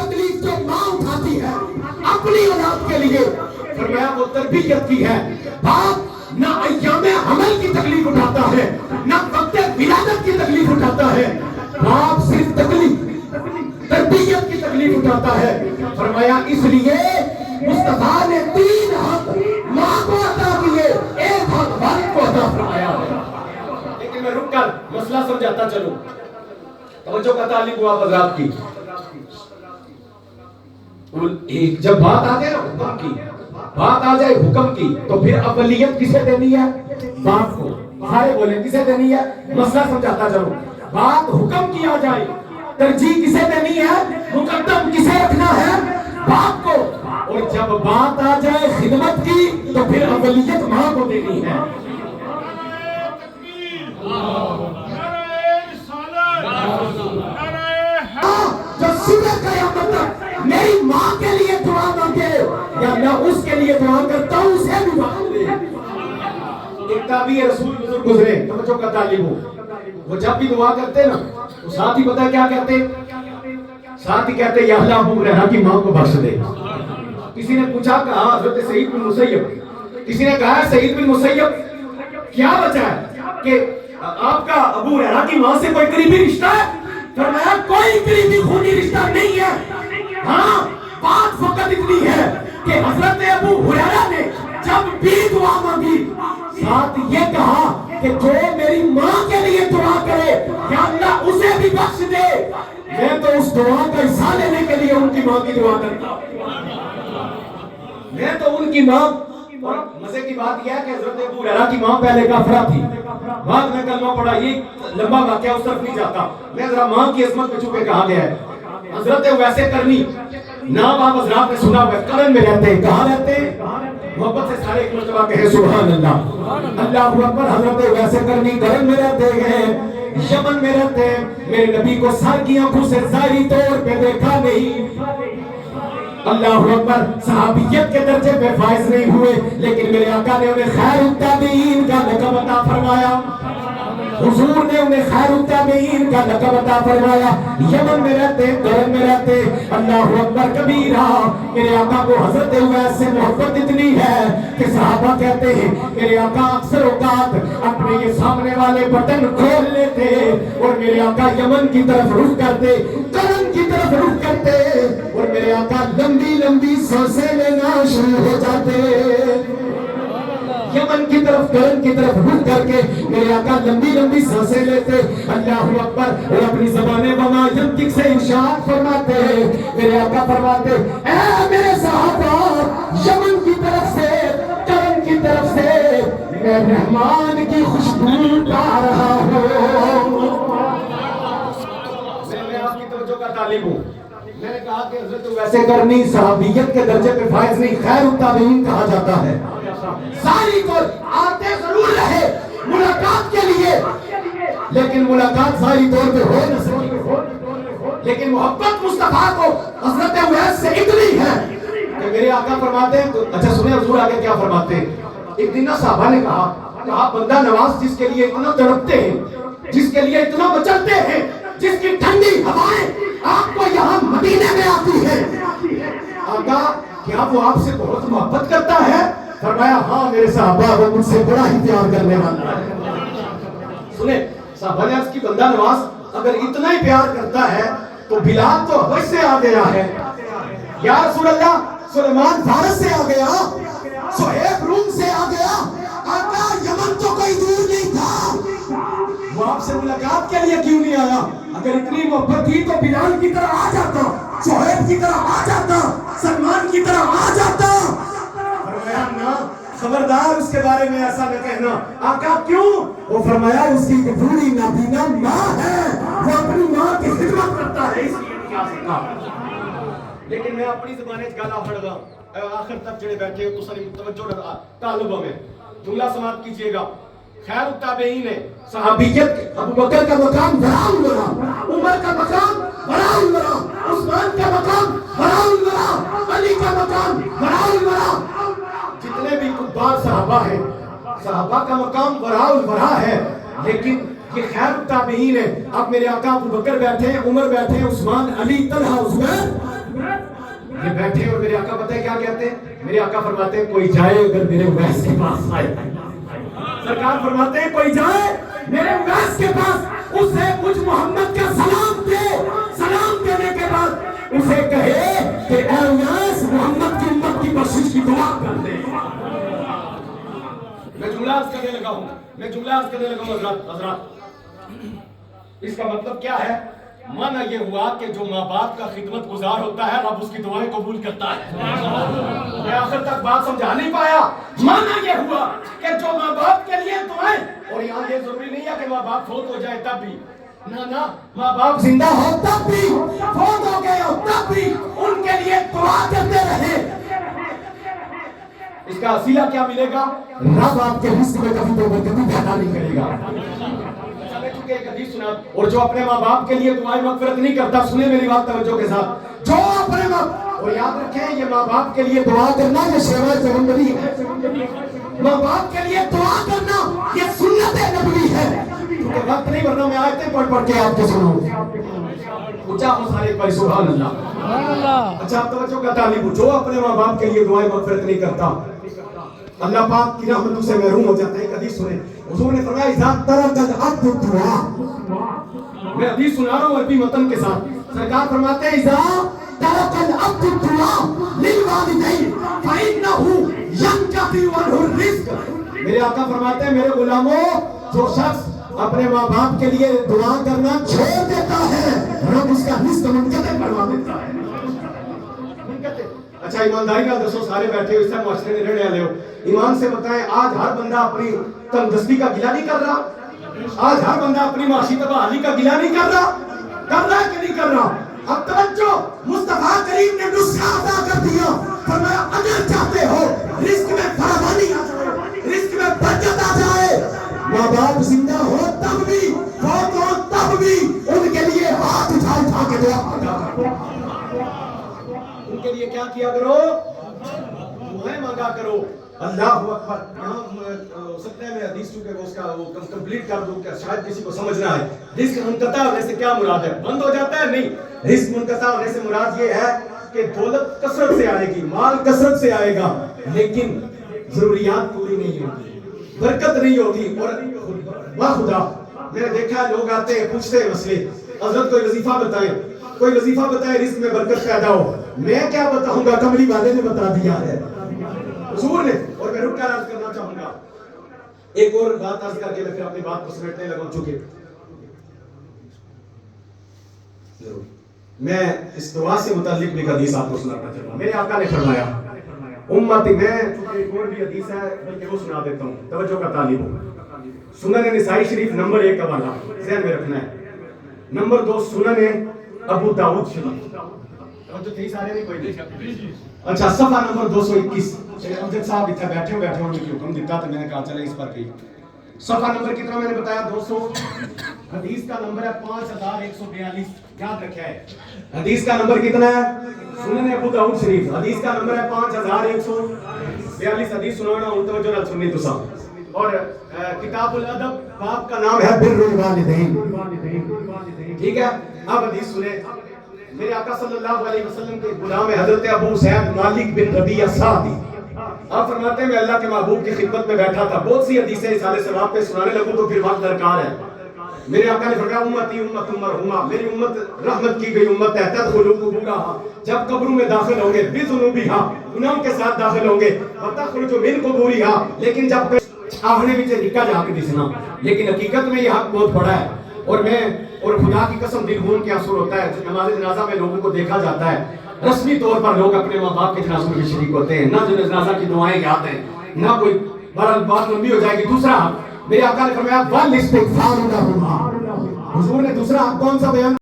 تکلیف جو ماں اٹھاتی ہے اپنی اولاد کے لیے، فرمایا وہ تربیت کی ہے۔ باپ نہ ایام حمل کی تکلیف اٹھاتا ہے، نہ وقت ولادت کی تکلیف اٹھاتا ہے، باپ صرف تربیت کی تکلیف اٹھاتا ہے۔ فرمایا اس لیے مصطفیٰ نے 3 حق ماں کو عطا کیے، 1 حق والد کو عطا فرمایا ہے۔ لیکن میں رک کر مسئلہ سمجھاتا چلوں، توجہ کا تعلق ہوا حضرات کی۔ جب بات آ جائے نا حکم کی، بات آ جائے حکم کی، تو پھر اولیت کسے دینی ہے؟ باپ کو۔ سارے بولیں کسے دینی ہے؟ مسئلہ سمجھاتا چلوں۔ بات حکم کی آ جائے، ترجیح کسے دینی ہے؟ مقدم کسے رکھنا ہے؟ باپ کو۔ اور جب بات آ جائے خدمت کی تو پھر اولیت ماں کو دینی ہے۔ جو صبح قیامت تک میری ماں کے لیے دعا مانگے یا میں اس کے لیے دعا کرتا ہوں، اسے بھی مانگ لے۔ ایک تابعی رسول بزرگ گزرے، توجہ کا طالب ہو، وہ جب بھی دعا کرتے نا تو ساتھ ہی پتہ ہے کیا کہتے؟ ساتھ ہی کہتے یا اللہ ابو ہریرہ کی ماں کو بخش دے۔ کسی نے پوچھا، کہا حضرت سعید بن مسیب، کسی نے کہا سعید بن مسیب کیا وجہ ہے کہ آپ کا ابو ہریرہ کی ماں سے کوئی قریبی رشتہ ہے؟ فرمایا کوئی قریبی خونی رشتہ نہیں ہے، ہاں بات فقط اتنی ہے کہ حضرت ابو ہریرہ نے جب بھی دعا مانگی ساتھ یہ کہا کہ جو میری ماں کے لیے دعا کرے یا اللہ اسے بھی بخش دے۔ میں تو اس دعا کا حصہ لینے کے لیے ان کی ماں کی دعا کرتا ہوں۔ میں تو ان کی ماں، اور مزے کی بات یہ ہے کہ حضرت ابو ہریرہ کی ماں پہلے کافرہ تھی، بعد میں کلمہ پڑھا۔ یہ لمبا واقعہ اس طرف نہیں جاتا، میں ذرا ماں کی عظمت پہ چونکہ کہا گیا ہے۔ حضرت ویسے کرنی نام آپ حضرات نے سنا ہوگا، کرن میں رہتے ہیں۔ کہاں رہتے ہیں؟ محبت سے سارے ایک مرتبہ کہیں سبحان اللہ، اللہ اکبر۔ حضرت ویسے کرنی کرن میں رہتے ہیں، یمن میں رہتے ہیں۔ میرے نبی کو سر کی آنکھوں سے ظاہری طور پہ دیکھا نہیں، اللہ اکبر، صحابیت کے درجے پہ فائز نہیں ہوئے، لیکن میرے آقا نے انہیں خیر التابعین کا لقب عطا فرمایا۔ حضور نے انہیں خیر التابعین کا لقب عطا فرمایا۔ یمن میں رہتے، کرن میں رہتے، اللہ اکبر کبیرہ۔ میرے آقا کو حضرت اویس سے محبت اتنی ہے کہ صحابہ کہتے ہیں میرے آقا اکثر اوقات اپنے یہ سامنے والے بٹن کھول لیتے اور میرے آقا یمن کی طرف رخ کرتے، کرن کی طرف رخ کرتے، اور میرے آقا لمبی لمبی سانسیں لینا شروع ہو جاتے۔ یمن کی طرف کرن کی طرف رخ کر کے میرے آقا لمبی لمبی سانسیں لیتے، اللہ اکبر، اور اپنی زبان وما ینطق سے ارشاد فرماتے ہیں۔ میرے آقا فرماتے اے میرے صحابہ، یمن کی طرف سے کرن کی طرف سے میں رحمان کی خوشبو پا رہا ہوں۔ میں آپ کی توجہ کا طالب ہوں۔ میں نے کہا کہ حضرت ویسے کرنی صحابیت کے درجے پہ فائز نہیں، خیر التابعین کہا جاتا ہے۔ ساری کو آتے ضرور رہے ملاقات کے لیے، لیکن ملاقات ساری طور پہ ہو نہ سکی، لیکن محبت مصطفیٰ کو حضرت اویس سے اتنی ہے کہ میرے آقا فرماتے ہیں۔ اچھا سنیں حضور آگے کیا فرماتے ہیں۔ ایک دن صحابہ نے کہا بندہ نواز جس کے لیے اتنا تڑپتے ہیں، جس کے لیے اتنا مچلتے ہیں، جس کی ٹھنڈی ہوائیں آپ کو یہاں مدینے میں آتی ہے، آقا کیا وہ آپ سے بہت محبت کرتا ہے؟ فرمایا ہاں میرے صحابہ، وہ مجھ سے بڑا ہی پیار کرنے والا ہے۔ سنیں صحابہ نے عرض کی بندہ نواز اگر اتنا ہی پیار کرتا ہے تو بلال تو حبش سے آ گیا ہے، یا رسول اللہ سلیمان فارس سے آ گیا، صہیب روم سے آ گیا، آقا یمن تو کوئی دور نہیں تھا، وہ آپ سے ملاقات کے لیے کیوں نہیں آیا؟ اگر اتنی محبت تھی تو بلال کی طرح آ جاتا، صہیب کی طرح آ جاتا، سلمان کی طرح آ جاتا۔ فرمایا نہ، خبردار اس کے بارے میں ایسا نہ کہنا۔ آقا کیوں؟ وہ فرمایا اس کی بوڑھی نابینا ماں ہے، وہ اپنی ماں کی خدمت کرتا ہے، اس لیے نہیں آ سکتا۔ لیکن میں اپنی زبانیں گالا پڑ گا، آخر تک جڑے بیٹھے ہو تو ساری توجہ طالبہ میں جملہ سماعت کیجئے گا۔ خیر التابعین ہے، صحابیت، ابو بکر کا مقام بڑا الورا، عمر کا مقام بڑا الورا، عثمان کا مقام بڑا الورا، علی کا مقام بڑا الورا، جتنے بھی کبار صحابہ ہیں، صحابہ کا مقام بڑا الورا ہے، لیکن یہ خیر التابعین ہے۔ اب میرے آقا ابو بکر بیٹھے ہیں، عمر بیٹھے ہیں، عثمان، علی، طلحہ، عثمان، کیا کہتے ہیں؟ میرے آقا فرماتے ہیں کوئی جائے اگر میرے ویس کے پاس آئے، سرکار فرماتے ہیں کوئی جائے میرے ویس کے پاس، اسے مجھ محمد کا سلام دے، سلام دینے کے بعد اسے کہے کہ اے ویس محمد کی امت کی بخشش کی دعا کر دے۔ میں جملہ عرض کرنے لگا ہوں حضرات، اس کا مطلب کیا ہے؟ مانا یہ ہوا کہ جو ماں باپ کا خدمت گزار ہوتا ہے رب اس کی دعائیں قبول کرتا ہے۔ میں آخر تک بات سمجھا نہیں پایا۔ مانا یہ ہوا کہ جو ماں باپ کے لیے دعائیں، اور یہاں یہ ضروری نہیں ہے کہ ماں باپ فوت ہو جائے تب بھی، نہ ماں باپ زندہ ہو تب بھی، فوت ہو گئے ہو تب بھی ان کے لیے دعا کرتے رہے۔ اس کا وسیلہ کیا ملے گا؟ رب آپ کے رزق میں کبھی تو برکت پیدا نہیں کرے گا۔ ایک حدیث سنا، اور جو اپنے ماں باپ کے لیے دعائیں مغفرت نہیں کرتا، سنے میری بات توجہ کے ساتھ، جو اپنے ماں، اور یاد رکھیں یہ ماں باپ کے لیے دعا کرنا یہ شیوہ پیغمبری ہے، ماں باپ کے لیے دعا کرنا یہ سنت نبوی ہے۔ کیونکہ وقت نہیں، ورنہ میں آیتیں پڑھ کے آپ کو سناؤں۔ اونچا ہوں سارے پر سبحان اللہ۔ اچھا آپ توجہ کا طالب، جو اپنے ماں باپ کے لیے دعائیں مغفرت نہیں کرتا اللہ پاک کی رحمتوں سے محروم ہو جاتا ہے۔ ایک حدیث سنیں، حضور نے فرمایا اذا ترک العبد الدعاء، میں حدیث سنا رہا ہوں عربی متن کے ساتھ، سرکار فرماتے ہیں اذا ترک العبد الدعاء للوالدین فانه ينقطع عنه الرزق۔ میرے آقا فرماتے ہیں میرے غلاموں، جو شخص اپنے ماں باپ کے لیے دعا کرنا چھوڑ دیتا ہے رب اس کا رزق منقطع کروا دیتا ہے۔ اچھا ایمانداری کا دسو، سارے بیٹھے ہو اس سے معاشرے میں رہنے والے ہو، ایمان سے بتائیں آج ہر بندہ اپنی تندرستی کا گلہ نہیں کر رہا؟ آج ہر بندہ اپنی معاشی تباہی کا گلہ نہیں کر رہا؟ کر رہا ہے کہ نہیں کر رہا؟ اب توجہ، مصطفیٰ کریم نے نسخہ عطا کر دیا، فرمایا اگر چاہتے ہو رزق میں فراوانی آ جائے، رزق میں برکت آ جائے، ماں باپ زندہ ہو تب بھی، فوت ہو تب بھی ان کے لیے ہاتھ اٹھا کے دعا کرو، ان کے لیے کیا کیا کرو؟ دعائیں مانگا کرو۔ اللہ اکبر۔ یہاں ہو سکتا ہے میں حدیث چونکہ اس کا وہ کمپلیٹ کر دوں کہ شاید کسی کو سمجھنا ہے۔ رزق منقطع ہونے سے کیا مراد ہے؟ بند ہو جاتا ہے؟ نہیں، رزق منقطع ہونے سے مراد یہ ہے کہ دولت کثرت سے آئے گی، مال کثرت سے آئے گا، لیکن ضروریات پوری نہیں ہوگی، برکت نہیں ہوگی۔ اور خدا میں نے دیکھا ہے لوگ آتے ہیں پوچھتے ہیں مسئلے، حضرت کوئی وظیفہ بتائیں، کوئی وظیفہ بتائے رزق میں برکت پیدا ہو۔ میں کیا بتاؤں گا، کملی والے نے بتا دیا ہے حضور نے۔ اور میں رک کر عرض کرنا چاہوں گا ایک اور بات عرض کر کے میں پھر اپنی بات کو سمیٹنے لگا، چونکہ میں اس دعا سے متعلق بھی حدیث آپ کو سنانا چاہتا ہوں۔ میرے آقا نے فرمایا امتی، میں چونکہ ایک اور بھی حدیث ہے بلکہ وہ سنا دیتا ہوں، توجہ کا طالب ہو۔ سنن نسائی شریف نمبر 1 کا والا ذہن میں رکھنا ہے، نمبر 2 سنن ابو داؤد شریف، توجہ تھی سارے نہیں کوئی نہیں؟ اچھا صفحہ نمبر 221، امجد صاحب اتنا بیٹھے ہو ان کی حکم دیتا تو میں نے کہا چلے اس پر کہی۔ صفحہ نمبر کتنا میں نے بتایا؟ 200۔ حدیث کا نمبر ہے 5142، یاد رکھا ہے حدیث کا نمبر کتنا ہے؟ سنن ابو داؤد شریف، حدیث کا نمبر ہے 5142، حدیث سنانا ہوں توجہ نال سننی تساں۔ اور کتاب الادب باب کا نام ہے بر الوالدین، ٹھیک ہے؟ اب حدیث سنیں، میرے آقا صلی اللہ علیہ وسلم کے غلام حضرت ابو سعید مالک بن ربیعہ سعدی، آپ فرماتے ہیں میں اللہ کے محبوب کی خدمت میں بیٹھا تھا، بہت سی حدیثیں اس حالے ثواب پہ سنانے لگوں تو پھر وقت درکار ہے۔ میرے آقا نے فرمایا امتی امت مرحومہ، میری امت رحمت کی گئی امت ہے، تدخلوا قبورہا، جب قبروں میں داخل ہوں گے، بذنوبہا، گناہوں کے ساتھ داخل ہوں گے، وتخرج من قبورہا، لیکن جب آہنے میں سے نکل جا کے دسنا، لیکن حقیقت میں یہ حق بہت بڑا ہے۔ اور خدا کی قسم دل خون کے اثر ہوتا ہے، نماز جنازہ میں لوگوں کو دیکھا جاتا ہے، رسمی طور پر لوگ اپنے ماں باپ کے جنازوں میں شریک ہوتے ہیں، نہ جو جنازہ کی دعائیں یاد ہیں، نہ کوئی بہرحال بات لمبی ہو جائے گی۔ دوسرا میرے آقا نے فرمایا والاستغفار لہما، حضور نے دوسرا کون سا بیان